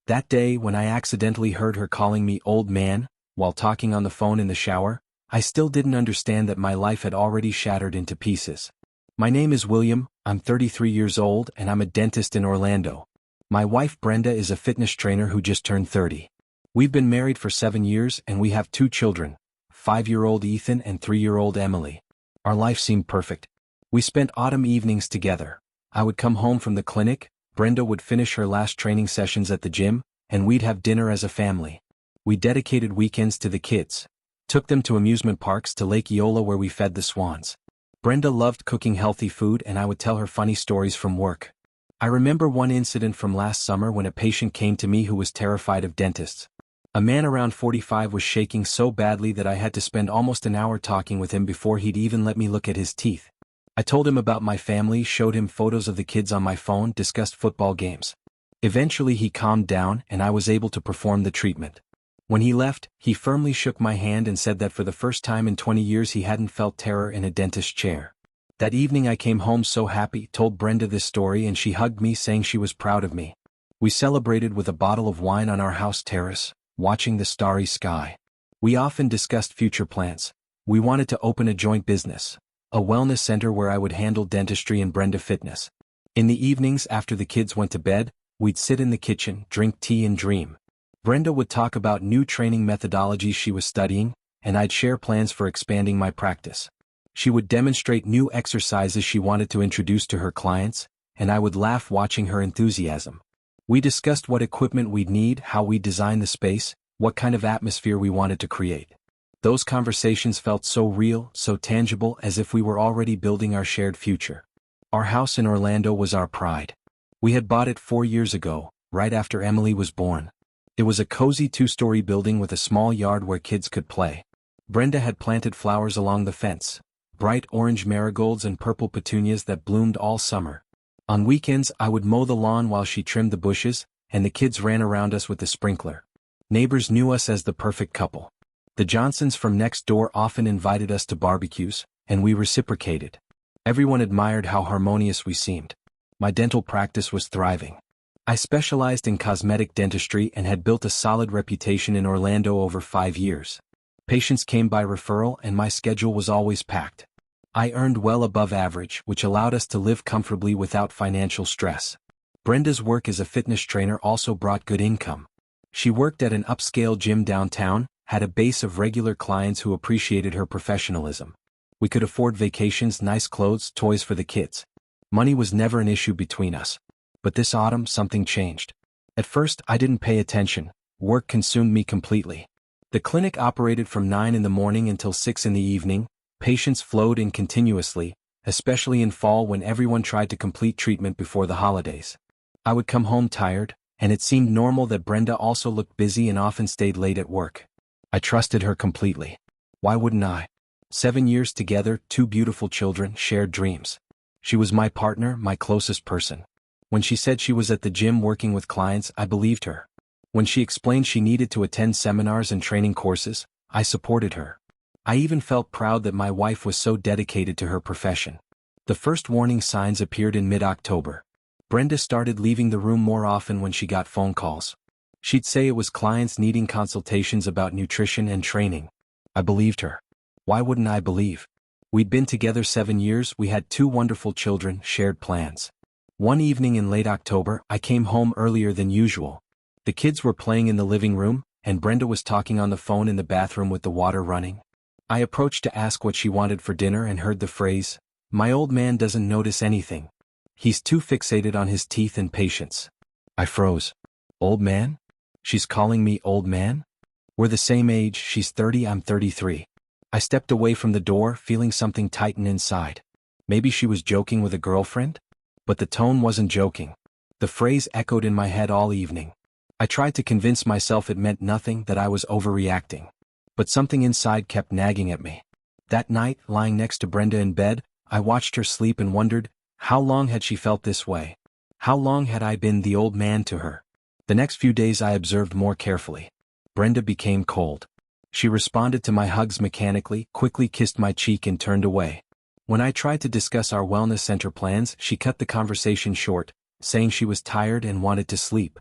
That day when I accidentally heard her calling me old man, while talking on the phone in the shower, I still didn't understand that my life had already shattered into pieces. My name is William, I'm 33 years old and I'm a dentist in Orlando. My wife Brenda is a fitness trainer who just turned 30. We've been married for 7 years and we have 2 children, 5-year-old Ethan and 3-year-old Emily. Our life seemed perfect. We spent autumn evenings together. I would come home from the clinic, Brenda would finish her last training sessions at the gym, and we'd have dinner as a family. We dedicated weekends to the kids. Took them to amusement parks to Lake Eola where we fed the swans. Brenda loved cooking healthy food and I would tell her funny stories from work. I remember one incident from last summer when a patient came to me who was terrified of dentists. A man around 45 was shaking so badly that I had to spend almost an hour talking with him before he'd even let me look at his teeth. I told him about my family, showed him photos of the kids on my phone, discussed football games. Eventually he calmed down and I was able to perform the treatment. When he left, he firmly shook my hand and said that for the first time in 20 years he hadn't felt terror in a dentist's chair. That evening I came home so happy, told Brenda this story and she hugged me saying she was proud of me. We celebrated with a bottle of wine on our house terrace, watching the starry sky. We often discussed future plans. We wanted to open a joint business, a wellness center where I would handle dentistry and Brenda fitness. In the evenings after the kids went to bed, we'd sit in the kitchen, drink tea and dream. Brenda would talk about new training methodologies she was studying, and I'd share plans for expanding my practice. She would demonstrate new exercises she wanted to introduce to her clients, and I would laugh watching her enthusiasm. We discussed what equipment we'd need, how we'd design the space, what kind of atmosphere we wanted to create. Those conversations felt so real, so tangible, as if we were already building our shared future. Our house in Orlando was our pride. We had bought it 4 years ago, right after Emily was born. It was a cozy 2-story building with a small yard where kids could play. Brenda had planted flowers along the fence, bright orange marigolds and purple petunias that bloomed all summer. On weekends I would mow the lawn while she trimmed the bushes, and the kids ran around us with the sprinkler. Neighbors knew us as the perfect couple. The Johnsons from next door often invited us to barbecues, and we reciprocated. Everyone admired how harmonious we seemed. My dental practice was thriving. I specialized in cosmetic dentistry and had built a solid reputation in Orlando over 5 years. Patients came by referral and my schedule was always packed. I earned well above average, which allowed us to live comfortably without financial stress. Brenda's work as a fitness trainer also brought good income. She worked at an upscale gym downtown, had a base of regular clients who appreciated her professionalism. We could afford vacations, nice clothes, toys for the kids. Money was never an issue between us. But this autumn something changed. At first I didn't pay attention. Work consumed me completely. The clinic operated from 9 in the morning until 6 in the evening. Patients flowed in continuously, especially in fall when everyone tried to complete treatment before the holidays. I would come home tired, and it seemed normal that Brenda also looked busy and often stayed late at work. I trusted her completely. Why wouldn't I? 7 years together, 2 beautiful children, shared dreams. She was my partner, my closest person. When she said she was at the gym working with clients, I believed her. When she explained she needed to attend seminars and training courses, I supported her. I even felt proud that my wife was so dedicated to her profession. The first warning signs appeared in mid-October. Brenda started leaving the room more often when she got phone calls. She'd say it was clients needing consultations about nutrition and training. I believed her. Why wouldn't I believe? We'd been together 7 years, we had 2 wonderful children, shared plans. One evening in late October, I came home earlier than usual. The kids were playing in the living room, and Brenda was talking on the phone in the bathroom with the water running. I approached to ask what she wanted for dinner and heard the phrase, "My old man doesn't notice anything. He's too fixated on his teeth and patience." I froze. Old man? She's calling me old man? We're the same age, she's 30, I'm 33. I stepped away from the door, feeling something tighten inside. Maybe she was joking with a girlfriend? But the tone wasn't joking. The phrase echoed in my head all evening. I tried to convince myself it meant nothing, that I was overreacting. But something inside kept nagging at me. That night, lying next to Brenda in bed, I watched her sleep and wondered, how long had she felt this way? How long had I been the old man to her? The next few days I observed more carefully. Brenda became cold. She responded to my hugs mechanically, quickly kissed my cheek and turned away. When I tried to discuss our wellness center plans, she cut the conversation short, saying she was tired and wanted to sleep.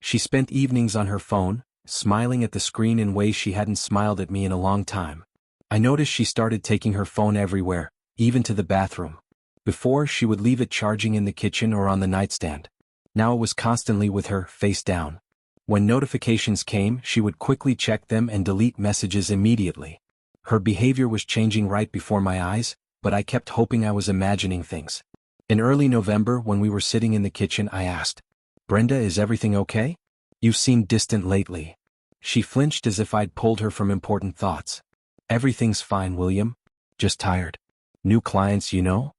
She spent evenings on her phone, smiling at the screen in ways she hadn't smiled at me in a long time. I noticed she started taking her phone everywhere, even to the bathroom. Before, she would leave it charging in the kitchen or on the nightstand. Now it was constantly with her, face down. When notifications came, she would quickly check them and delete messages immediately. Her behavior was changing right before my eyes, but I kept hoping I was imagining things. In early November, when we were sitting in the kitchen, I asked, "Brenda, is everything okay? You seem distant lately." She flinched as if I'd pulled her from important thoughts. "Everything's fine, William. Just tired. New clients, you know?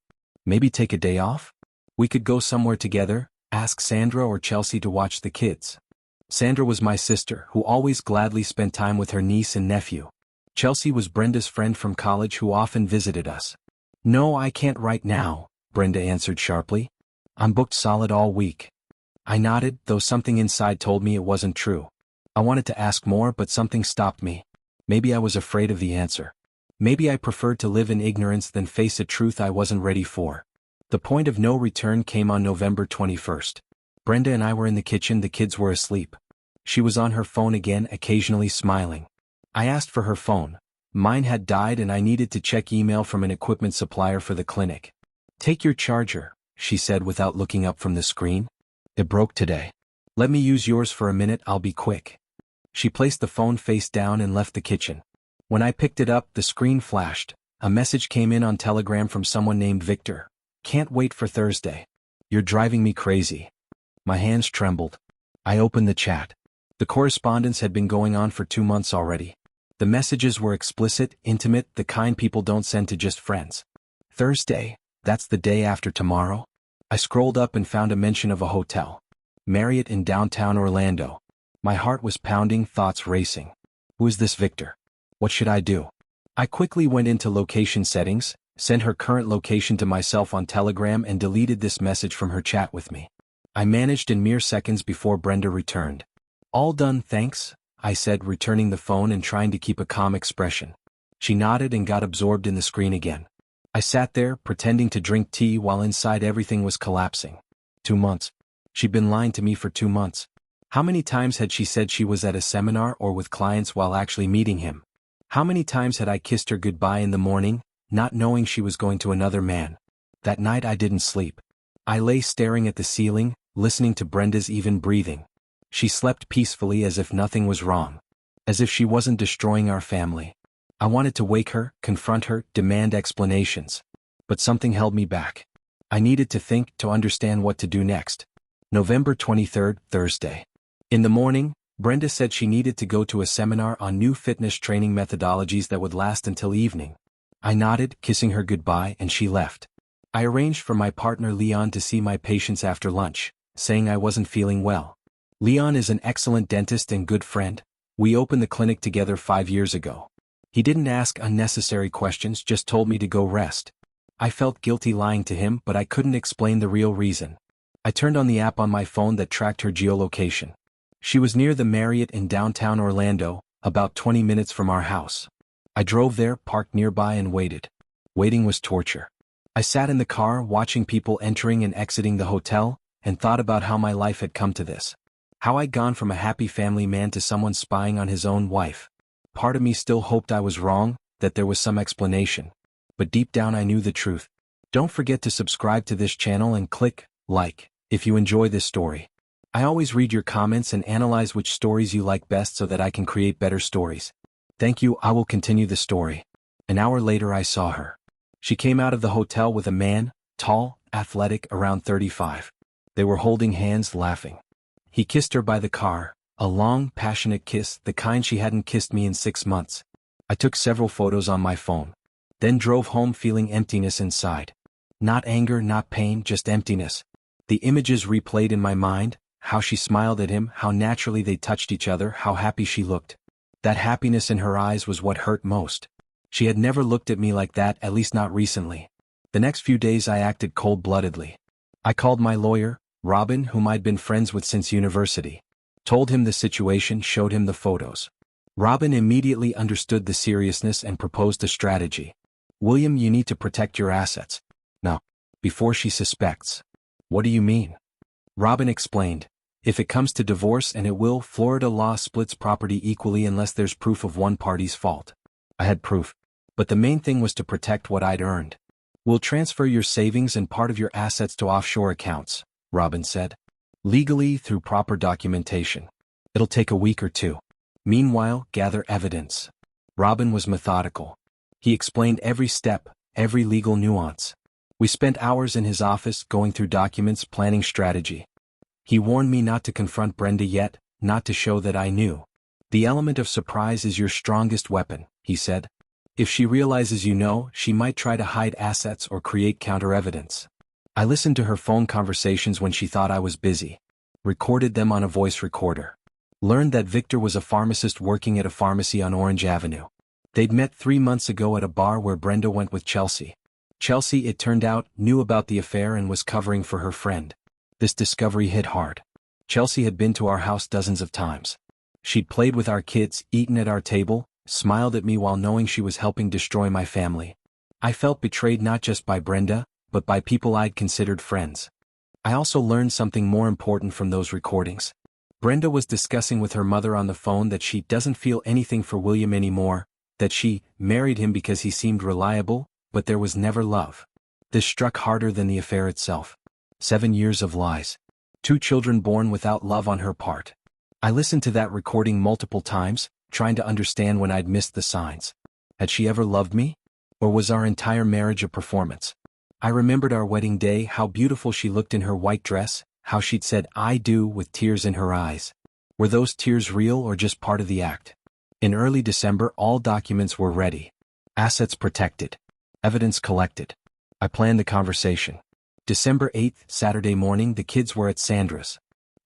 Maybe take a day off? We could go somewhere together, ask Sandra or Chelsea to watch the kids." Sandra was my sister, who always gladly spent time with her niece and nephew. Chelsea was Brenda's friend from college who often visited us. "No, I can't right now," Brenda answered sharply. "I'm booked solid all week." I nodded, though something inside told me it wasn't true. I wanted to ask more, but something stopped me. Maybe I was afraid of the answer. Maybe I preferred to live in ignorance than face a truth I wasn't ready for. The point of no return came on November 21st. Brenda and I were in the kitchen, the kids were asleep. She was on her phone again, occasionally smiling. I asked for her phone. Mine had died and I needed to check email from an equipment supplier for the clinic. "Take your charger," she said without looking up from the screen. "It broke today. Let me use yours for a minute, I'll be quick." She placed the phone face down and left the kitchen. When I picked it up, the screen flashed. A message came in on Telegram from someone named Victor. "Can't wait for Thursday. You're driving me crazy." My hands trembled. I opened the chat. The correspondence had been going on for 2 months already. The messages were explicit, intimate, the kind people don't send to just friends. Thursday, that's the day after tomorrow? I scrolled up and found a mention of a hotel. Marriott in downtown Orlando. My heart was pounding, thoughts racing. Who is this Victor? What should I do? I quickly went into location settings, sent her current location to myself on Telegram and deleted this message from her chat with me. I managed in mere seconds before Brenda returned. "All done, thanks," I said, returning the phone and trying to keep a calm expression. She nodded and got absorbed in the screen again. I sat there, pretending to drink tea while inside everything was collapsing. 2 months. She'd been lying to me for 2 months. How many times had she said she was at a seminar or with clients while actually meeting him? How many times had I kissed her goodbye in the morning, not knowing she was going to another man? That night I didn't sleep. I lay staring at the ceiling, listening to Brenda's even breathing. She slept peacefully as if nothing was wrong. As if she wasn't destroying our family. I wanted to wake her, confront her, demand explanations. But something held me back. I needed to think, to understand what to do next. November 23rd, Thursday. In the morning, Brenda said she needed to go to a seminar on new fitness training methodologies that would last until evening. I nodded, kissing her goodbye, and she left. I arranged for my partner Leon to see my patients after lunch, saying I wasn't feeling well. Leon is an excellent dentist and good friend. We opened the clinic together 5 years ago. He didn't ask unnecessary questions, just told me to go rest. I felt guilty lying to him, but I couldn't explain the real reason. I turned on the app on my phone that tracked her geolocation. She was near the Marriott in downtown Orlando, about 20 minutes from our house. I drove there, parked nearby and waited. Waiting was torture. I sat in the car watching people entering and exiting the hotel, and thought about how my life had come to this. How I'd gone from a happy family man to someone spying on his own wife. Part of me still hoped I was wrong, that there was some explanation. But deep down I knew the truth. Don't forget to subscribe to this channel and click like if you enjoy this story. I always read your comments and analyze which stories you like best so that I can create better stories. Thank you. I will continue the story. An hour later I saw her. She came out of the hotel with a man, tall, athletic, around 35. They were holding hands, laughing. He kissed her by the car, a long, passionate kiss, the kind she hadn't kissed me in 6 months. I took several photos on my phone. Then drove home feeling emptiness inside. Not anger, not pain, just emptiness. The images replayed in my mind, how she smiled at him, how naturally they touched each other, how happy she looked. That happiness in her eyes was what hurt most. She had never looked at me like that, at least not recently. The next few days I acted cold-bloodedly. I called my lawyer, Robin, whom I'd been friends with since university. Told him the situation, showed him the photos. Robin immediately understood the seriousness and proposed a strategy. "William, you need to protect your assets. Now, before she suspects." "What do you mean?" Robin explained. If it comes to divorce, and it will, Florida law splits property equally unless there's proof of one party's fault. I had proof. But the main thing was to protect what I'd earned. We'll transfer your savings and part of your assets to offshore accounts, Robin said. Legally, through proper documentation. It'll take a week or two. Meanwhile, gather evidence. Robin was methodical. He explained every step, every legal nuance. We spent hours in his office going through documents, planning strategy. He warned me not to confront Brenda yet, not to show that I knew. The element of surprise is your strongest weapon, he said. If she realizes you know, she might try to hide assets or create counter-evidence. I listened to her phone conversations when she thought I was busy. Recorded them on a voice recorder. Learned that Victor was a pharmacist working at a pharmacy on Orange Avenue. They'd met 3 months ago at a bar where Brenda went with Chelsea. Chelsea, it turned out, knew about the affair and was covering for her friend. This discovery hit hard. Chelsea had been to our house dozens of times. She'd played with our kids, eaten at our table, smiled at me while knowing she was helping destroy my family. I felt betrayed not just by Brenda, but by people I'd considered friends. I also learned something more important from those recordings. Brenda was discussing with her mother on the phone that she doesn't feel anything for William anymore, that she married him because he seemed reliable, but there was never love. This struck harder than the affair itself. 7 years of lies. 2 children born without love on her part. I listened to that recording multiple times, trying to understand when I'd missed the signs. Had she ever loved me? Or was our entire marriage a performance? I remembered our wedding day, how beautiful she looked in her white dress, how she'd said "I do" with tears in her eyes. Were those tears real or just part of the act? In early December, all documents were ready. Assets protected. Evidence collected. I planned the conversation. December 8th, Saturday morning, the kids were at Sandra's.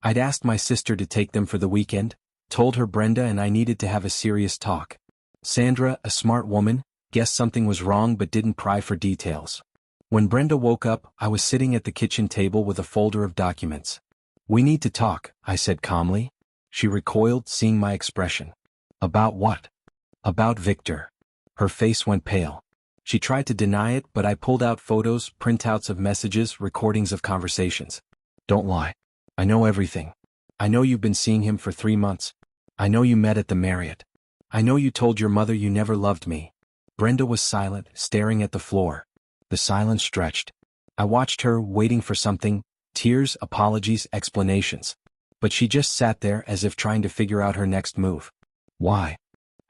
I'd asked my sister to take them for the weekend, told her Brenda and I needed to have a serious talk. Sandra, a smart woman, guessed something was wrong but didn't pry for details. When Brenda woke up, I was sitting at the kitchen table with a folder of documents. "We need to talk," I said calmly. She recoiled, seeing my expression. "About what?" "About Victor." Her face went pale. She tried to deny it, but I pulled out photos, printouts of messages, recordings of conversations. "Don't lie. I know everything. I know you've been seeing him for 3 months. I know you met at the Marriott. I know you told your mother you never loved me." Brenda was silent, staring at the floor. The silence stretched. I watched her, waiting for something, tears, apologies, explanations. But she just sat there as if trying to figure out her next move. "Why?"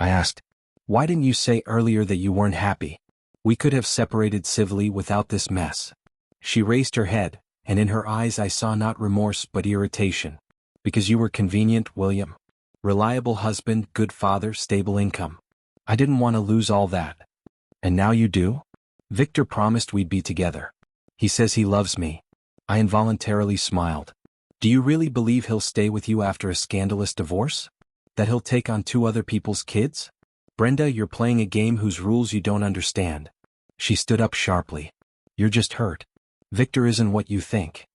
I asked. "Why didn't you say earlier that you weren't happy? We could have separated civilly without this mess." She raised her head, and in her eyes I saw not remorse but irritation. "Because you were convenient, William. Reliable husband, good father, stable income. I didn't want to lose all that. And now you do? Victor promised we'd be together. He says he loves me." I involuntarily smiled. "Do you really believe he'll stay with you after a scandalous divorce? That he'll take on 2 other people's kids? Brenda, you're playing a game whose rules you don't understand." She stood up sharply. "You're just hurt. Victor isn't what you think."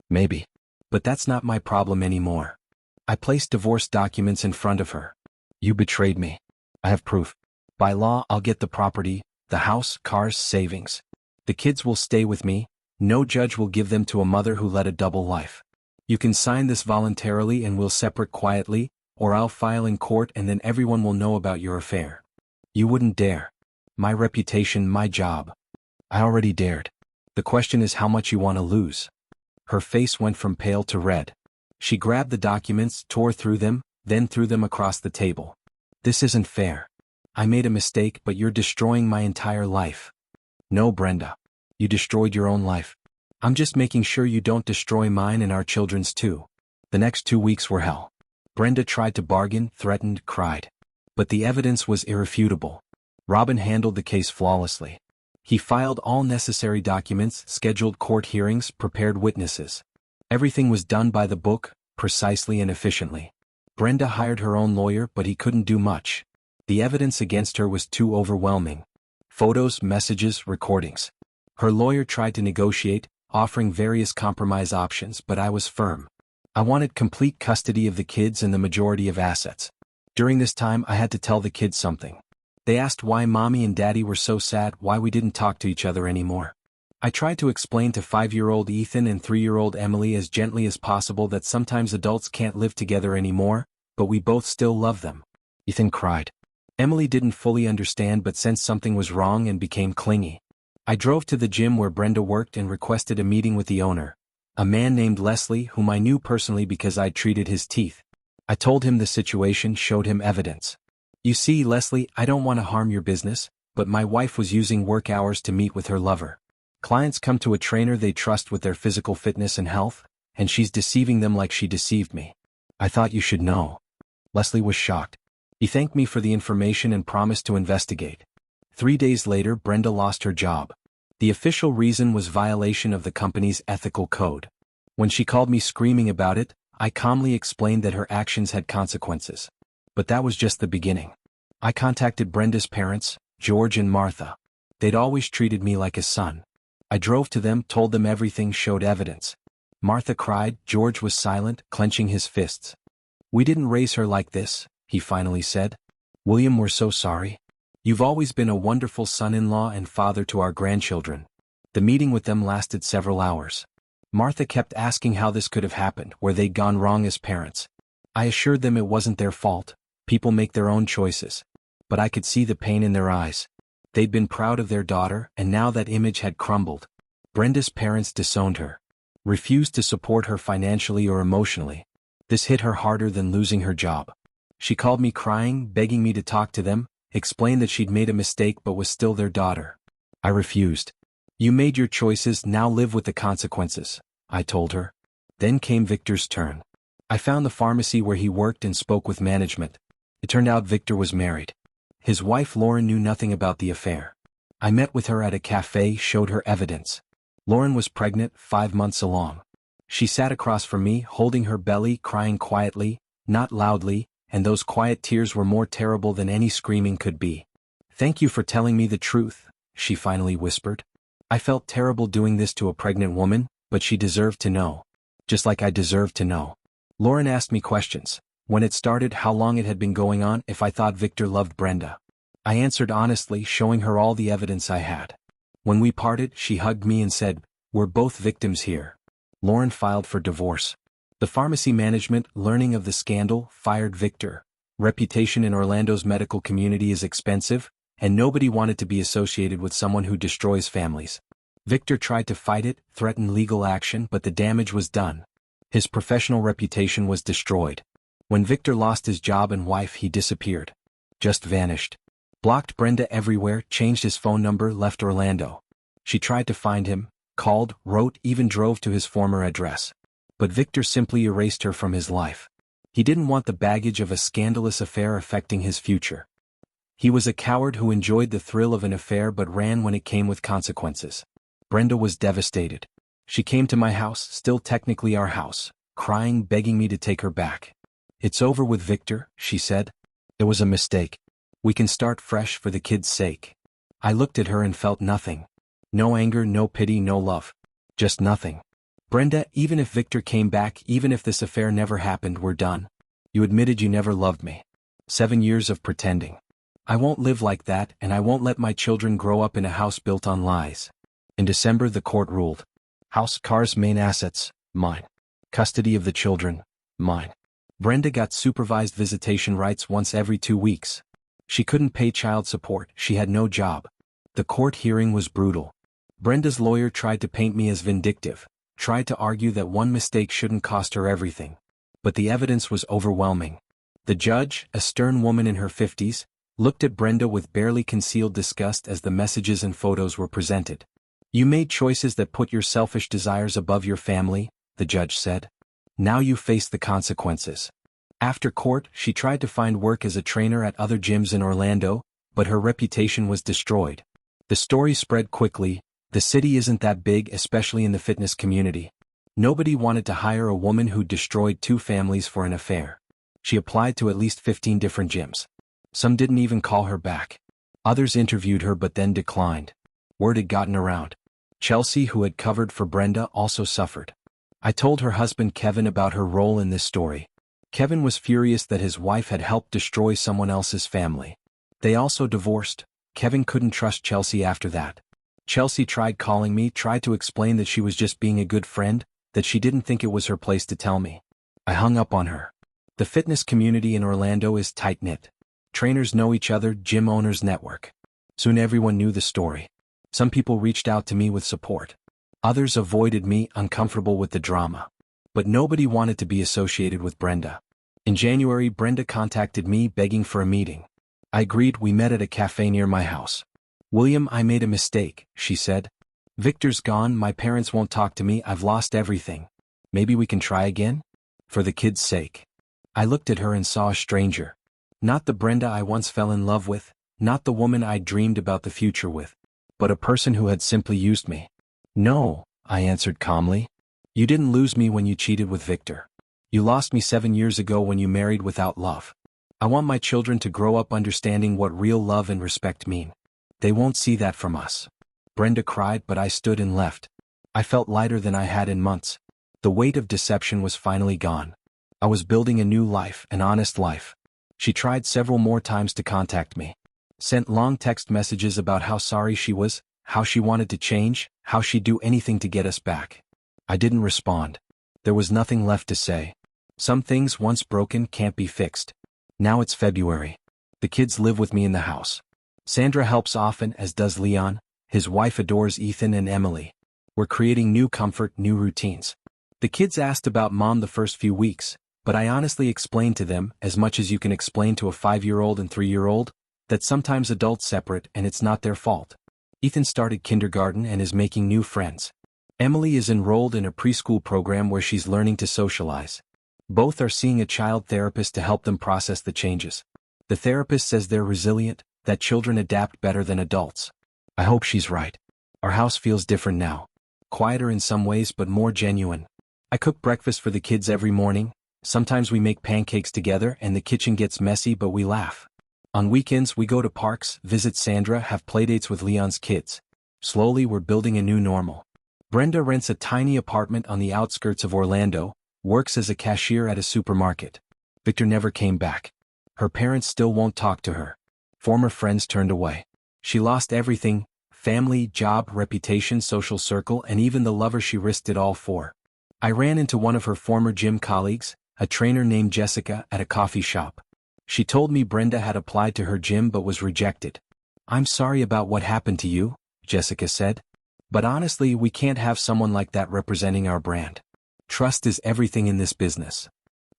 "Maybe. But that's not my problem anymore." I placed divorce documents in front of her. "You betrayed me. I have proof. By law, I'll get the property, the house, cars, savings. The kids will stay with me. No judge will give them to a mother who led a double life. You can sign this voluntarily and we'll separate quietly, or I'll file in court and then everyone will know about your affair." "You wouldn't dare. My reputation, my job." "I already dared. The question is how much you want to lose." Her face went from pale to red. She grabbed the documents, tore through them, then threw them across the table. "This isn't fair. I made a mistake, but you're destroying my entire life." "No, Brenda. You destroyed your own life. I'm just making sure you don't destroy mine and our children's too." The next 2 weeks were hell. Brenda tried to bargain, threatened, cried. But the evidence was irrefutable. Robin handled the case flawlessly. He filed all necessary documents, scheduled court hearings, prepared witnesses. Everything was done by the book, precisely and efficiently. Brenda hired her own lawyer, but he couldn't do much. The evidence against her was too overwhelming. Photos, messages, recordings. Her lawyer tried to negotiate, offering various compromise options, but I was firm. I wanted complete custody of the kids and the majority of assets. During this time, I had to tell the kids something. They asked why Mommy and Daddy were so sad, why we didn't talk to each other anymore. I tried to explain to 5-year-old Ethan and 3-year-old Emily as gently as possible that sometimes adults can't live together anymore, but we both still love them. Ethan cried. Emily didn't fully understand but sensed something was wrong and became clingy. I drove to the gym where Brenda worked and requested a meeting with the owner, a man named Leslie whom I knew personally because I'd treated his teeth. I told him the situation, showed him evidence. You see, Leslie, I don't want to harm your business, but my wife was using work hours to meet with her lover. Clients come to a trainer they trust with their physical fitness and health, and she's deceiving them like she deceived me. I thought you should know. Leslie was shocked. He thanked me for the information and promised to investigate. 3 days later, Brenda lost her job. The official reason was violation of the company's ethical code. When she called me screaming about it, I calmly explained that her actions had consequences. But that was just the beginning. I contacted Brenda's parents, George and Martha. They'd always treated me like a son. I drove to them, told them everything, showed evidence. Martha cried, George was silent, clenching his fists. We didn't raise her like this, he finally said. William, we're so sorry. You've always been a wonderful son-in-law and father to our grandchildren. The meeting with them lasted several hours. Martha kept asking how this could have happened, where they'd gone wrong as parents. I assured them it wasn't their fault. People make their own choices. But I could see the pain in their eyes. They'd been proud of their daughter, and now that image had crumbled. Brenda's parents disowned her. Refused to support her financially or emotionally. This hit her harder than losing her job. She called me crying, begging me to talk to them, explained that she'd made a mistake but was still their daughter. I refused. You made your choices, now live with the consequences, I told her. Then came Victor's turn. I found the pharmacy where he worked and spoke with management. It turned out Victor was married. His wife Lauren knew nothing about the affair. I met with her at a cafe, showed her evidence. Lauren was pregnant, 5 months along. She sat across from me, holding her belly, crying quietly, not loudly, and those quiet tears were more terrible than any screaming could be. Thank you for telling me the truth, she finally whispered. I felt terrible doing this to a pregnant woman, but she deserved to know. Just like I deserved to know. Lauren asked me questions. When it started, how long it had been going on, if I thought Victor loved Brenda. I answered honestly, showing her all the evidence I had. When we parted, she hugged me and said, we're both victims here. Lauren filed for divorce. The pharmacy management, learning of the scandal, fired Victor. Reputation in Orlando's medical community is expensive, and nobody wanted to be associated with someone who destroys families. Victor tried to fight it, threatened legal action, but the damage was done. His professional reputation was destroyed. When Victor lost his job and wife, he disappeared. Just vanished. Blocked Brenda everywhere, changed his phone number, left Orlando. She tried to find him, called, wrote, even drove to his former address. But Victor simply erased her from his life. He didn't want the baggage of a scandalous affair affecting his future. He was a coward who enjoyed the thrill of an affair but ran when it came with consequences. Brenda was devastated. She came to my house, still technically our house, crying, begging me to take her back. It's over with Victor, she said. It was a mistake. We can start fresh for the kids' sake. I looked at her and felt nothing. No anger, no pity, no love. Just nothing. Brenda, even if Victor came back, even if this affair never happened, we're done. You admitted you never loved me. 7 years of pretending. I won't live like that, and I won't let my children grow up in a house built on lies. In December, the court ruled. House, cars, main assets, mine. Custody of the children, mine. Brenda got supervised visitation rights once every 2 weeks. She couldn't pay child support, she had no job. The court hearing was brutal. Brenda's lawyer tried to paint me as vindictive, tried to argue that one mistake shouldn't cost her everything. But the evidence was overwhelming. The judge, a stern woman in her 50s, looked at Brenda with barely concealed disgust as the messages and photos were presented. You made choices that put your selfish desires above your family, the judge said. Now you face the consequences. After court, she tried to find work as a trainer at other gyms in Orlando, but her reputation was destroyed. The story spread quickly. The city isn't that big, especially in the fitness community. Nobody wanted to hire a woman who destroyed 2 families for an affair. She applied to at least 15 different gyms. Some didn't even call her back. Others interviewed her but then declined. Word had gotten around. Chelsea, who had covered for Brenda, also suffered. I told her husband Kevin about her role in this story. Kevin was furious that his wife had helped destroy someone else's family. They also divorced. Kevin couldn't trust Chelsea after that. Chelsea tried calling me, tried to explain that she was just being a good friend, that she didn't think it was her place to tell me. I hung up on her. The fitness community in Orlando is tight-knit. Trainers know each other, gym owners network. Soon everyone knew the story. Some people reached out to me with support. Others avoided me, uncomfortable with the drama. But nobody wanted to be associated with Brenda. In January, Brenda contacted me begging for a meeting. I agreed. We met at a cafe near my house. "William, I made a mistake," she said. "Victor's gone, my parents won't talk to me, I've lost everything. Maybe we can try again? For the kids' sake." I looked at her and saw a stranger. Not the Brenda I once fell in love with, not the woman I'd dreamed about the future with, but a person who had simply used me. "No," I answered calmly. "You didn't lose me when you cheated with Victor. You lost me 7 years ago when you married without love. I want my children to grow up understanding what real love and respect mean. They won't see that from us." Brenda cried, but I stood and left. I felt lighter than I had in months. The weight of deception was finally gone. I was building a new life, an honest life. She tried several more times to contact me. Sent long text messages about how sorry she was, how she wanted to change, how she'd do anything to get us back. I didn't respond. There was nothing left to say. Some things once broken can't be fixed. Now it's February. The kids live with me in the house. Sandra helps often, as does Leon. His wife adores Ethan and Emily. We're creating new comfort, new routines. The kids asked about Mom the first few weeks, but I honestly explained to them, as much as you can explain to a 5-year-old and 3-year-old, that sometimes adults separate and it's not their fault. Ethan started kindergarten and is making new friends. Emily is enrolled in a preschool program where she's learning to socialize. Both are seeing a child therapist to help them process the changes. The therapist says they're resilient, that children adapt better than adults. I hope she's right. Our house feels different now. Quieter in some ways but more genuine. I cook breakfast for the kids every morning. Sometimes we make pancakes together and the kitchen gets messy but we laugh. On weekends we go to parks, visit Sandra, have playdates with Leon's kids. Slowly we're building a new normal. Brenda rents a tiny apartment on the outskirts of Orlando, works as a cashier at a supermarket. Victor never came back. Her parents still won't talk to her. Former friends turned away. She lost everything: family, job, reputation, social circle, and even the lover she risked it all for. I ran into one of her former gym colleagues, a trainer named Jessica, at a coffee shop. She told me Brenda had applied to her gym but was rejected. "I'm sorry about what happened to you," Jessica said. "But honestly, we can't have someone like that representing our brand. Trust is everything in this business."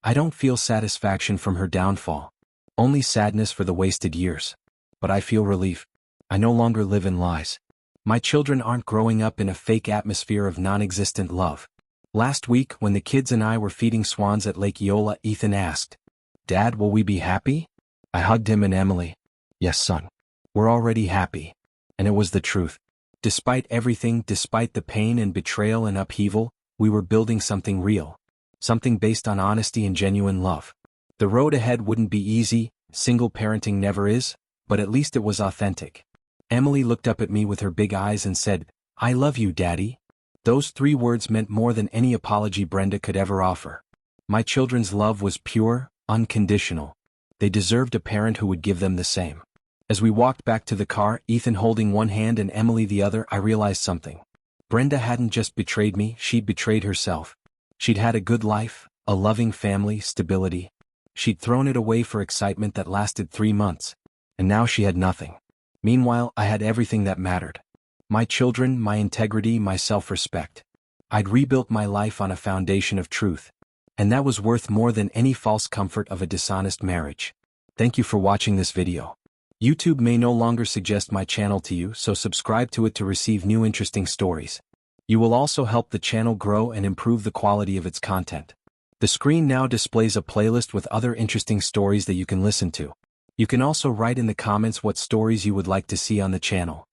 I don't feel satisfaction from her downfall. Only sadness for the wasted years. But I feel relief. I no longer live in lies. My children aren't growing up in a fake atmosphere of non-existent love. Last week, when the kids and I were feeding swans at Lake Eola, Ethan asked, "Dad, will we be happy?" I hugged him and Emily. "Yes, son. We're already happy." And it was the truth. Despite everything, despite the pain and betrayal and upheaval, we were building something real. Something based on honesty and genuine love. The road ahead wouldn't be easy, single parenting never is, but at least it was authentic. Emily looked up at me with her big eyes and said, "I love you, Daddy." Those 3 words meant more than any apology Brenda could ever offer. My children's love was pure, unconditional. They deserved a parent who would give them the same. As we walked back to the car, Ethan holding one hand and Emily the other, I realized something. Brenda hadn't just betrayed me, she'd betrayed herself. She'd had a good life, a loving family, stability. She'd thrown it away for excitement that lasted 3 months. And now she had nothing. Meanwhile, I had everything that mattered. My children, my integrity, my self-respect. I'd rebuilt my life on a foundation of truth. And that was worth more than any false comfort of a dishonest marriage. Thank you for watching this video. YouTube may no longer suggest my channel to you, so subscribe to it to receive new interesting stories. You will also help the channel grow and improve the quality of its content. The screen now displays a playlist with other interesting stories that you can listen to. You can also write in the comments what stories you would like to see on the channel.